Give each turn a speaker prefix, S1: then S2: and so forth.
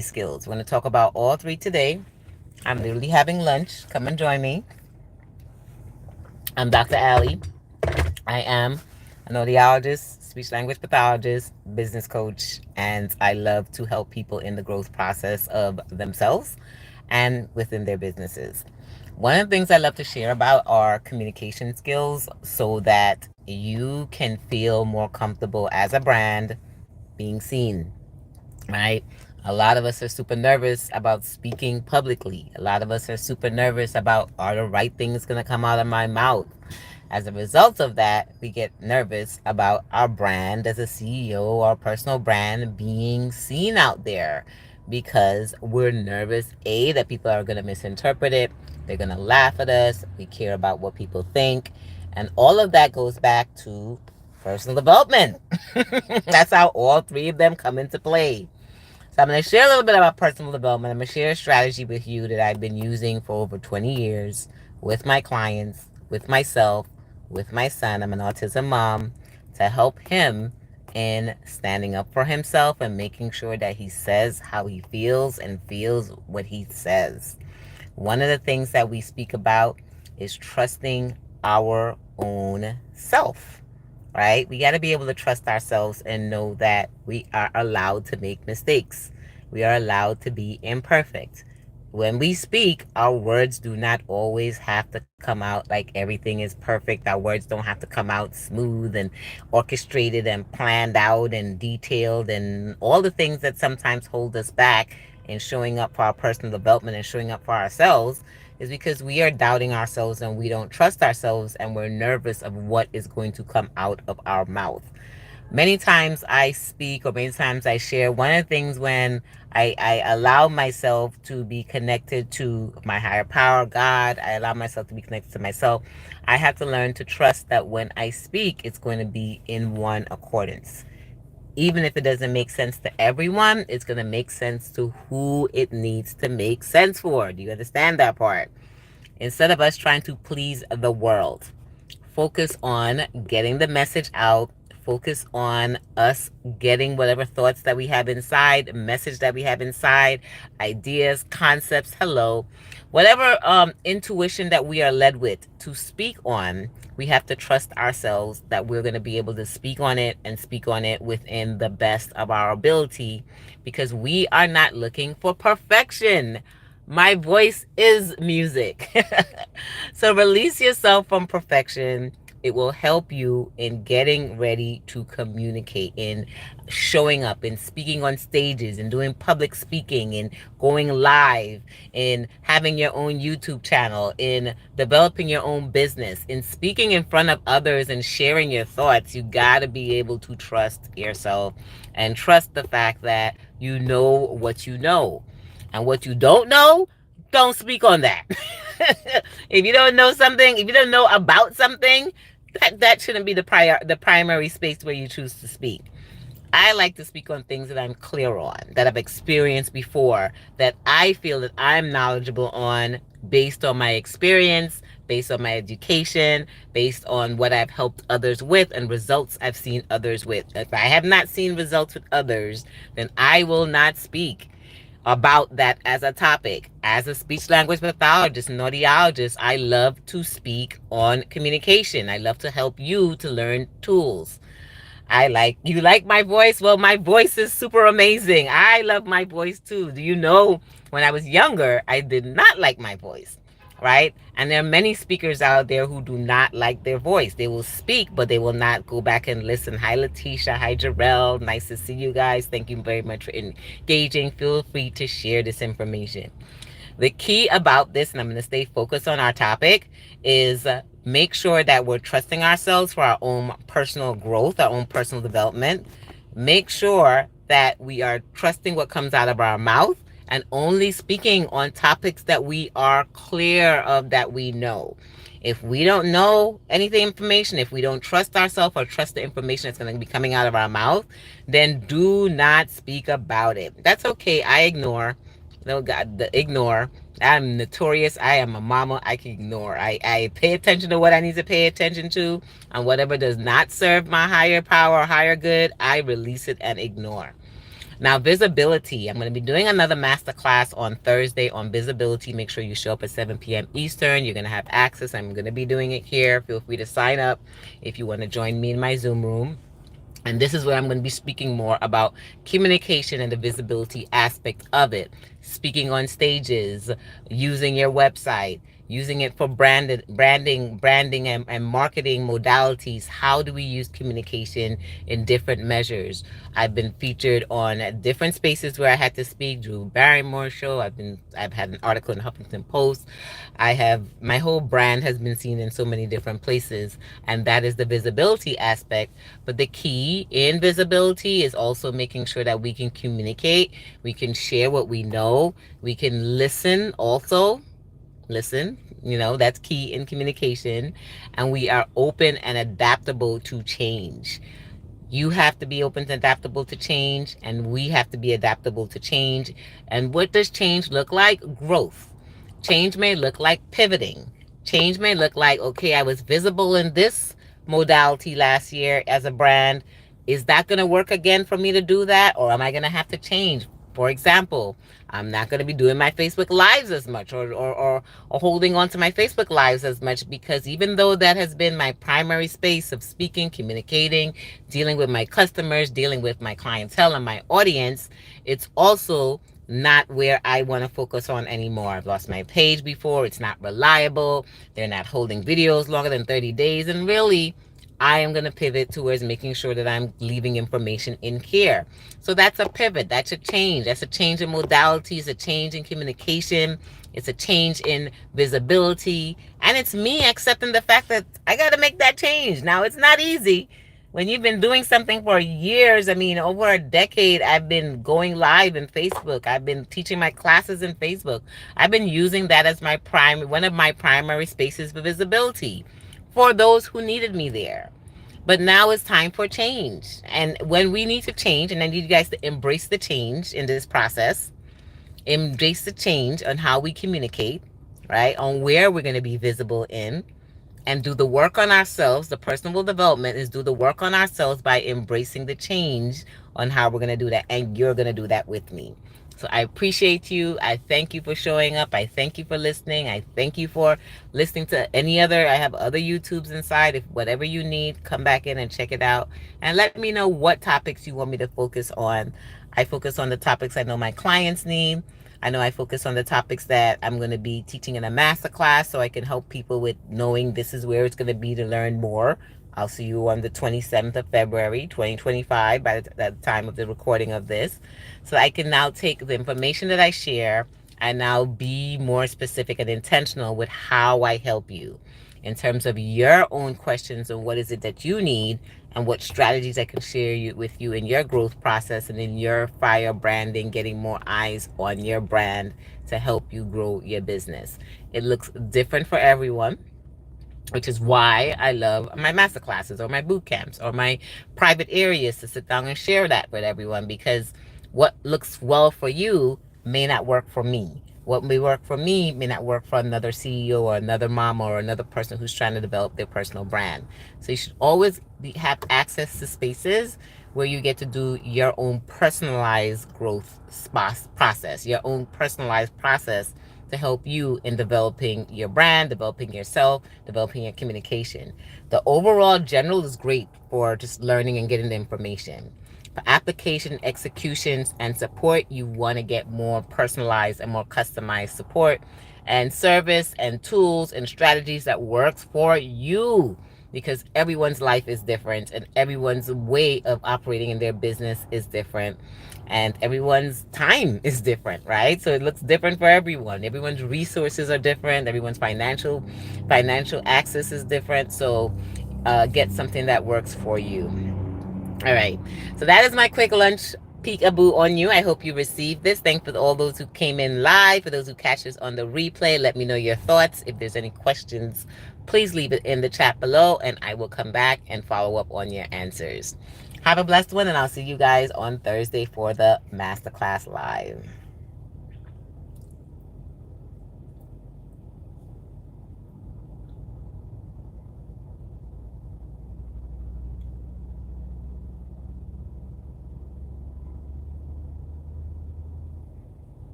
S1: skills. We're going to talk about all three today. I'm literally having lunch. Come and join me. I'm Dr. Allie. I am an audiologist, speech language pathologist, business coach, and I love to help people in the growth process of themselves and within their businesses. One of the things I love to share about are communication skills so that you can feel more comfortable as a brand being seen, right? A lot of us are super nervous about speaking publicly. A lot of us are super nervous about, are the right things going to come out of my mouth? As a result of that, we get nervous about our brand as a CEO, our personal brand being seen out there because we're nervous, A, that people are going to misinterpret it. They're going to laugh at us. We care about what people think. And all of that goes back to personal development. That's how all three of them come into play. So I'm going to share a little bit about personal development. I'm going to share a strategy with you that I've been using for over 20 years with my clients, with myself, with my son. I'm an autism mom to help him in standing up for himself and making sure that he says how he feels and feels what he says. One of the things that we speak about is trusting our own self, right? We got to be able to trust ourselves and know that we are allowed to make mistakes. We are allowed to be imperfect. When we speak, our words do not always have to come out like everything is perfect. Our words don't have to come out smooth and orchestrated and planned out and detailed and all the things that sometimes hold us back in showing up for our personal development and showing up for ourselves is because we are doubting ourselves and we don't trust ourselves and we're nervous of what is going to come out of our mouth. Many times I speak or many times I share, one of the things when I allow myself to be connected to my higher power, God, I allow myself to be connected to myself, I have to learn to trust that when I speak, it's going to be in one accordance. Even if it doesn't make sense to everyone, it's going to make sense to who it needs to make sense for. Do you understand that part? Instead of us trying to please the world, focus on getting the message out. Focus on us getting whatever thoughts that we have inside, message that we have inside, ideas, concepts, hello, whatever intuition that we are led with to speak on. We have to trust ourselves that we're going to be able to speak on it and speak on it within the best of our ability because we are not looking for perfection. My voice is music. So release yourself from perfection. It will help you in getting ready to communicate, in showing up, in speaking on stages, and doing public speaking, and going live, in having your own YouTube channel, in developing your own business, in speaking in front of others and sharing your thoughts. You got to be able to trust yourself and trust the fact that you know what you know. And what you don't know, don't speak on that. If you don't know something, if you don't know about something, that shouldn't be the primary space where you choose to speak. I like to speak on things that I'm clear on, that I've experienced before, that I feel that I'm knowledgeable on based on my experience, based on my education, based on what I've helped others with and results I've seen others with. If I have not seen results with others, then I will not speak about that as a topic. As a speech language pathologist and audiologist, I love to speak on communication. I love to help you to learn tools. You like my voice? Well, my voice is super amazing. I love my voice too. Do you know when I was younger, I did not like my voice, right? And there are many speakers out there who do not like their voice. They will speak, but they will not go back and listen. Hi, Letitia. Hi, Jarrell. Nice to see you guys. Thank you very much for engaging. Feel free to share this information. The key about this, and I'm going to stay focused on our topic, is make sure that we're trusting ourselves for our own personal growth, our own personal development. Make sure that we are trusting what comes out of our mouth and only speaking on topics that we are clear of, that we know. If we don't know anything information, if we don't trust ourselves or trust the information that's going to be coming out of our mouth, then do not speak about it. That's okay. I ignore. No, God, ignore. I'm notorious. I am a mama. I can ignore. I pay attention to what I need to pay attention to, and whatever does not serve my higher power or higher good, I release it and ignore. Now, visibility. I'm going to be doing another masterclass on Thursday on visibility. Make sure you show up at 7 p.m. Eastern. You're going to have access. I'm going to be doing it here. Feel free to sign up if you want to join me in my Zoom room. And this is where I'm going to be speaking more about communication and the visibility aspect of it. Speaking on stages, using your website, using it for branding and marketing modalities. How do we use communication in different measures? I've been featured on different spaces where I had to speak. Drew Barrymore show. I've had an article in Huffington Post. My whole brand has been seen in so many different places, and that is the visibility aspect. But the key in visibility is also making sure that we can communicate, we can share what we know, we can listen also. Listen, that's key in communication, and we are open and adaptable to change. You have to be open and adaptable to change, and we have to be adaptable to change. And what does change look like? Growth. Change may look like pivoting. Change may look like, okay, I was visible in this modality last year as a brand. Is that going to work again for me to do that? Or am I going to have to change? For example, I'm not going to be doing my Facebook Lives as much, or holding on to my Facebook Lives as much, because even though that has been my primary space of speaking, communicating, dealing with my customers, dealing with my clientele and my audience, it's also not where I want to focus on anymore. I've lost my page before. It's not reliable. They're not holding videos longer than 30 days. And really, I am going to pivot towards making sure that I'm leaving information in here. So that's a pivot. That's a change. That's a change in modalities, a change in communication. It's a change in visibility. And it's me accepting the fact that I got to make that change. Now, it's not easy. When you've been doing something for years, I mean, over a decade, I've been going live in Facebook. I've been teaching my classes in Facebook. I've been using that as one of my primary spaces for visibility for those who needed me there. But now it's time for change. And when we need to change, and I need you guys to embrace the change in this process, embrace the change on how we communicate, right? On where we're going to be visible in, and do the work on ourselves. The personal development is do the work on ourselves by embracing the change on how we're going to do that. And you're going to do that with me. So I appreciate you. I thank you for showing up. I thank you for listening. I thank you for listening to I have other YouTubes inside. If whatever you need, come back in and check it out. And let me know what topics you want me to focus on. I focus on the topics I know my clients need. I know I focus on the topics that I'm going to be teaching in a masterclass, so I can help people with knowing this is where it's going to be to learn more. I'll see you on the 27th of February, 2025, by the time of the recording of this. So I can now take the information that I share and now be more specific and intentional with how I help you in terms of your own questions and what is it that you need, and what strategies I can share with you in your growth process and in your fire branding, getting more eyes on your brand to help you grow your business. It looks different for everyone, which is why I love my masterclasses or my boot camps or my private areas to sit down and share that with everyone, because what looks well for you may not work for me. What may work for me may not work for another CEO or another mom or another person who's trying to develop their personal brand. So you should always have access to spaces where you get to do your own personalized growth process, your own personalized process to help you in developing your brand, developing yourself, developing your communication. The overall general is great for just learning and getting the information. For application, executions, and support, you want to get more personalized and more customized support and service and tools and strategies that works for you, because everyone's life is different and everyone's way of operating in their business is different, and everyone's time is different, right? So it looks different for everyone. Everyone's resources are different. Everyone's financial access is different. So get something that works for you. All right. So that is my quick lunch peekaboo on you. I hope you received this. Thanks for all those who came in live. For those who catch us on the replay, let me know your thoughts. If there's any questions, please leave it in the chat below, and I will come back and follow up on your answers. Have a blessed one, and I'll see you guys on Thursday for the Masterclass Live.